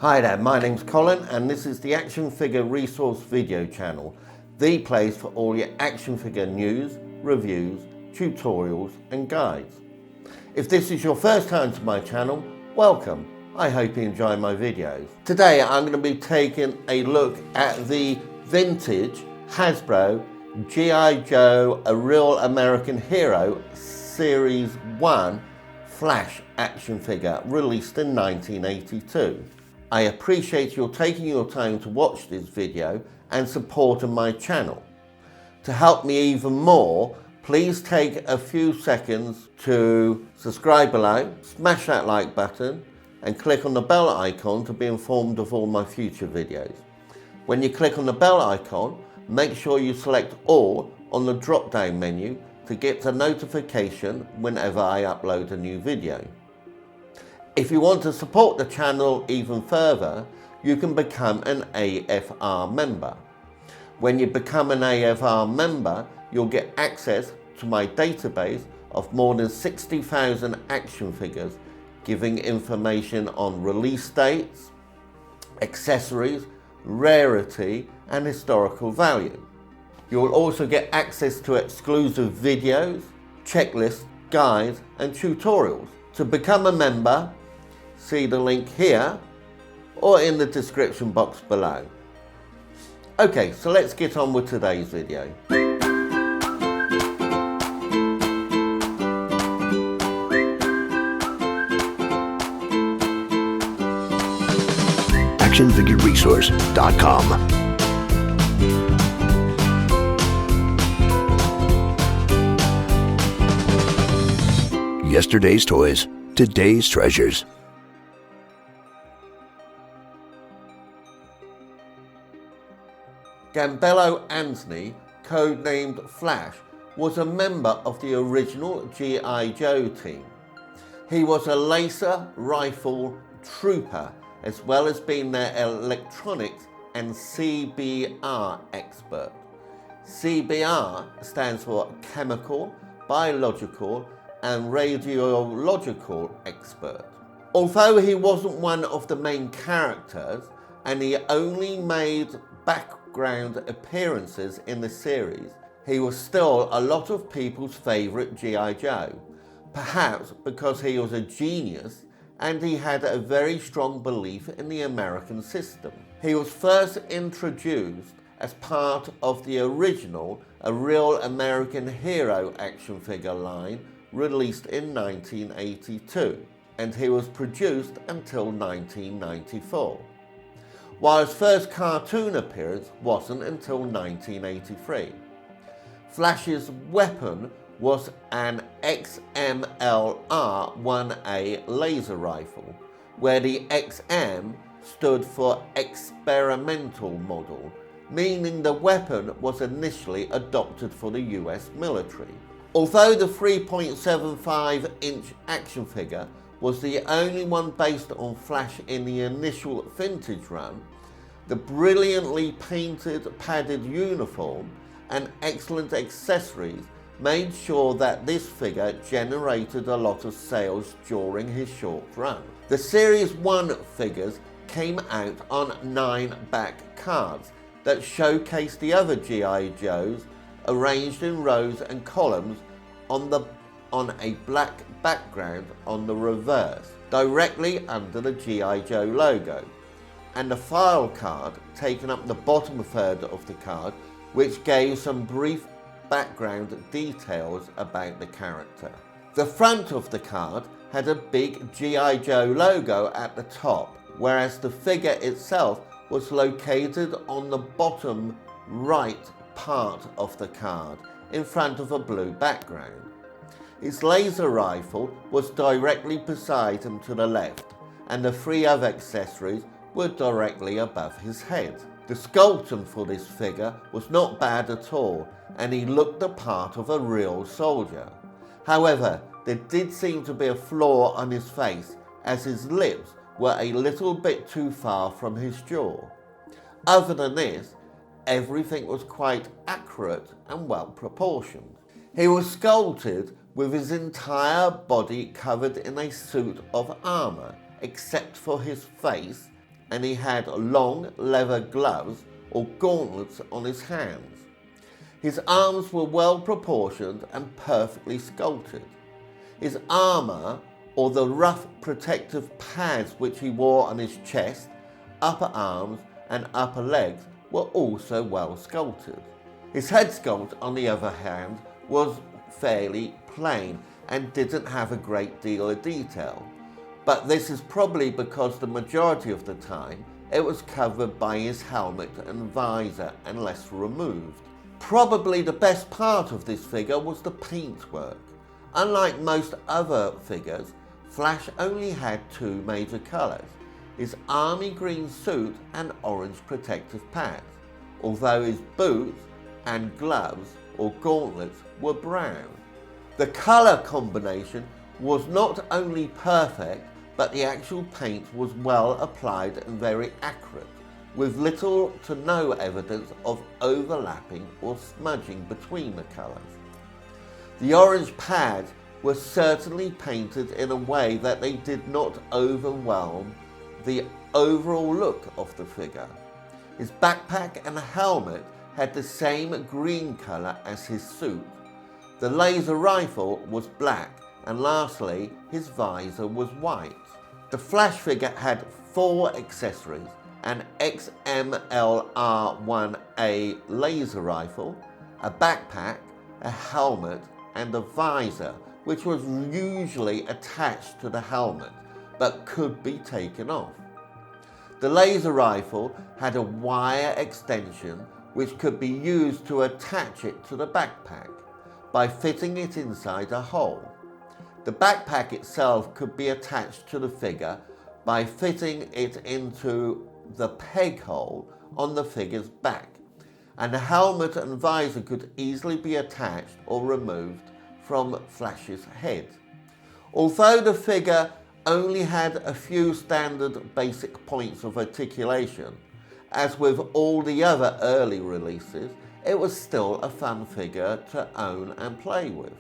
Hi there, my name's Colin and this is the Action Figure Resource video channel, the place for all your action figure news, reviews, tutorials and guides. If this is your first time to my channel, welcome. I hope you enjoy my videos. Today I'm going to be taking a look at the vintage Hasbro G.I JOE A Real American Hero Series 1 Flash action figure released in 1982. I appreciate you taking your time to watch this video and supporting my channel. To help me even more, please take a few seconds to subscribe below, smash that like button and click on the bell icon to be informed of all my future videos. When you click on the bell icon, make sure you select all on the drop down menu to get a notification whenever I upload a new video. If you want to support the channel even further, you can become an AFR member. When you become an AFR member, you'll get access to my database of more than 60,000 action figures, giving information on release dates, accessories, rarity and historical value. You will also get access to exclusive videos, checklists, guides and tutorials. To become a member, see the link here or in the description box below. Okay, so let's get on with today's video. ActionFigureResource.com. Yesterday's toys, today's treasures. Gambello Anthony, codenamed Flash, was a member of the original G.I JOE team. He was a laser rifle trooper, as well as being their electronics and CBR expert. CBR stands for Chemical, Biological and Radiological expert. Although he wasn't one of the main characters and he only made background appearances in the series, he was still a lot of people's favourite G.I Joe, perhaps because he was a genius and he had a very strong belief in the American system. He was first introduced as part of the original A Real American Hero action figure line released in 1982, and he was produced until 1994. While his first cartoon appearance wasn't until 1983. Flash's weapon was an XMLR-1A Laser Rifle, where the XM stood for experimental model, meaning the weapon was initially adopted for the US military. Although the 3.75-inch action figure was the only one based on Flash in the initial vintage run, the brilliantly painted padded uniform and excellent accessories made sure that this figure generated a lot of sales during his short run. The Series 1 figures came out on 9 back cards that showcased the other G.I Joes arranged in rows and columns on a black background on the reverse, directly under the G.I JOE logo, and a file card taking up the bottom third of the card, which gave some brief background details about the character. The front of the card had a big G.I JOE logo at the top, whereas the figure itself was located on the bottom right part of the card in front of a blue background. His laser rifle was directly beside him to the left, and the 3 other accessories were directly above his head. The sculpting for this figure was not bad at all, and he looked the part of a real soldier. However, there did seem to be a flaw on his face, as his lips were a little bit too far from his jaw. Other than this, everything was quite accurate and well proportioned. He was sculpted with his entire body covered in a suit of armour, except for his face, and he had long leather gloves or gauntlets on his hands. His arms were well proportioned and perfectly sculpted. His armour, or the rough protective pads which he wore on his chest, upper arms and upper legs, were also well sculpted. His head sculpt, on the other hand, was fairly plain and didn't have a great deal of detail, but this is probably because the majority of the time it was covered by his helmet and visor and less removed. Probably the best part of this figure was the paintwork. Unlike most other figures, Flash only had two major colours, his army green suit and orange protective pads, although his boots and gloves or gauntlets were brown. The colour combination was not only perfect, but the actual paint was well applied and very accurate, with little to no evidence of overlapping or smudging between the colours. The orange pads were certainly painted in a way that they did not overwhelm the overall look of the figure. His backpack and helmet had the same green colour as his suit. The laser rifle was black, and lastly, his visor was white. The Flash figure had 4 accessories: an XMLR-1A Laser Rifle, a backpack, a helmet, and a visor, which was usually attached to the helmet, but could be taken off. The laser rifle had a wire extension which could be used to attach it to the backpack by fitting it inside a hole. The backpack itself could be attached to the figure by fitting it into the peg hole on the figure's back, and the helmet and visor could easily be attached or removed from Flash's head. Although the figure only had a few standard basic points of articulation, as with all the other early releases, it was still a fun figure to own and play with.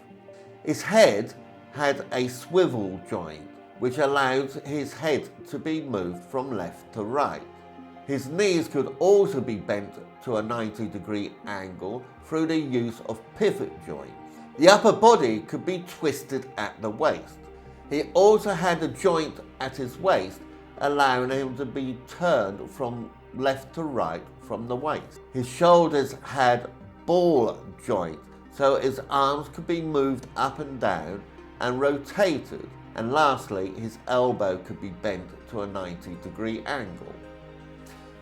His head had a swivel joint, which allowed his head to be moved from left to right. His knees could also be bent to a 90-degree angle through the use of pivot joints. The upper body could be twisted at the waist. He also had a joint at his waist, allowing him to be turned from left to right from the waist. His shoulders had ball joints, so his arms could be moved up and down and rotated, and lastly, his elbow could be bent to a 90-degree angle.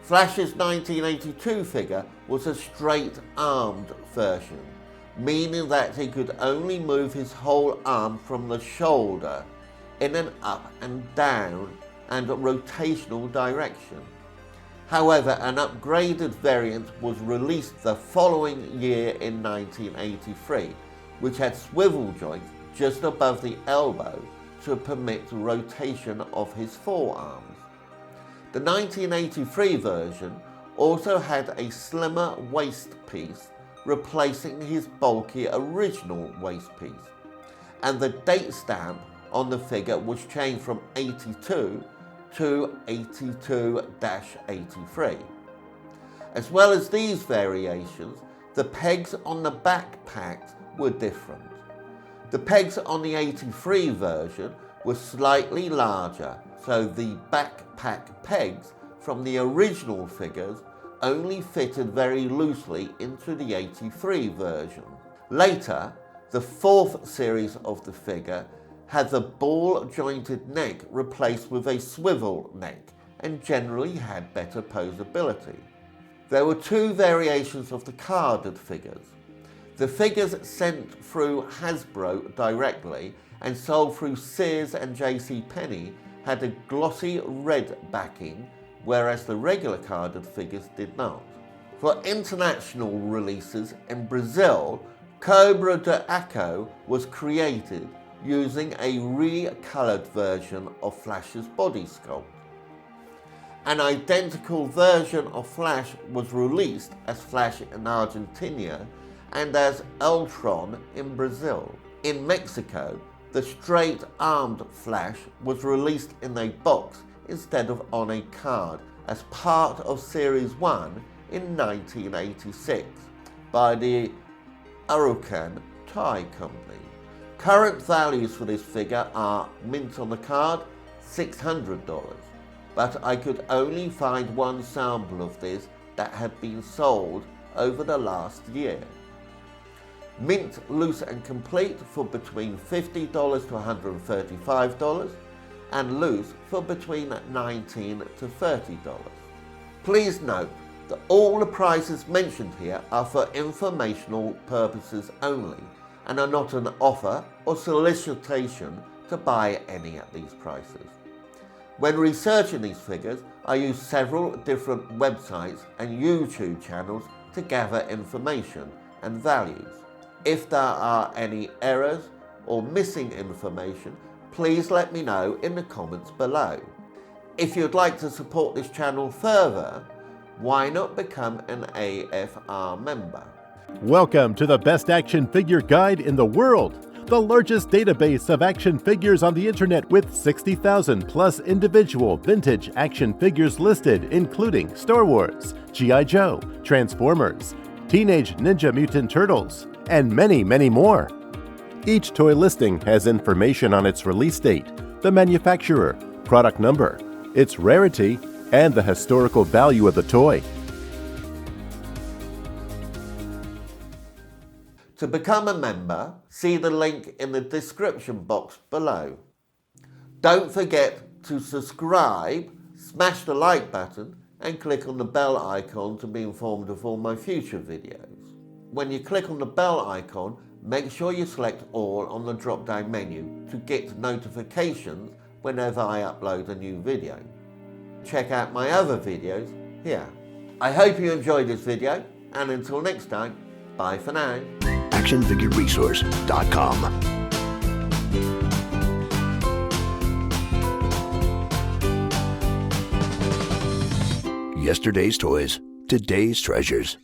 Flash's 1982 figure was a straight-armed version, meaning that he could only move his whole arm from the shoulder in an up and down and rotational direction. However, an upgraded variant was released the following year in 1983, which had swivel joints just above the elbow to permit rotation of his forearms. The 1983 version also had a slimmer waist piece, replacing his bulky original waist piece, and the date stamp on the figure was changed from 82 to 82-83. As well as these variations, the pegs on the backpacks were different. The pegs on the 83 version were slightly larger, so the backpack pegs from the original figures only fitted very loosely into the 83 version. Later, the 4th series of the figure had the ball-jointed neck replaced with a swivel neck and generally had better posability. There were 2 variations of the carded figures. The figures sent through Hasbro directly and sold through Sears and JCPenney had a glossy red backing, whereas the regular carded figures did not. For international releases in Brazil, Cobra de Aco was created using a recolored version of Flash's body sculpt. An identical version of Flash was released as Flash in Argentina and as Ultron in Brazil. In Mexico, the straight-armed Flash was released in a box instead of on a card, as part of Series 1 in 1986 by the Urukan Toy Company. Current values for this figure are mint on the card $600, but I could only find one sample of this that had been sold over the last year. Mint loose and complete for between $50 to $135 and loose for between $19 to $30. Please note that all the prices mentioned here are for informational purposes only and are not an offer or solicitation to buy any at these prices. When researching these figures, I use several different websites and YouTube channels to gather information and values. If there are any errors or missing information, please let me know in the comments below. If you'd like to support this channel further, why not become an AFR member? Welcome to the best action figure guide in the world, the largest database of action figures on the internet with 60,000 plus individual vintage action figures listed, including Star Wars, G.I. Joe, Transformers, Teenage Ninja Mutant Turtles, and many, many more. Each toy listing has information on its release date, the manufacturer, product number, its rarity, and the historical value of the toy. To become a member, see the link in the description box below. Don't forget to subscribe, smash the like button, and click on the bell icon to be informed of all my future videos. When you click on the bell icon, make sure you select all on the drop-down menu to get notifications whenever I upload a new video. Check out my other videos here. I hope you enjoyed this video, and until next time, bye for now. actionfigureresource.com. Yesterday's toys, today's treasures.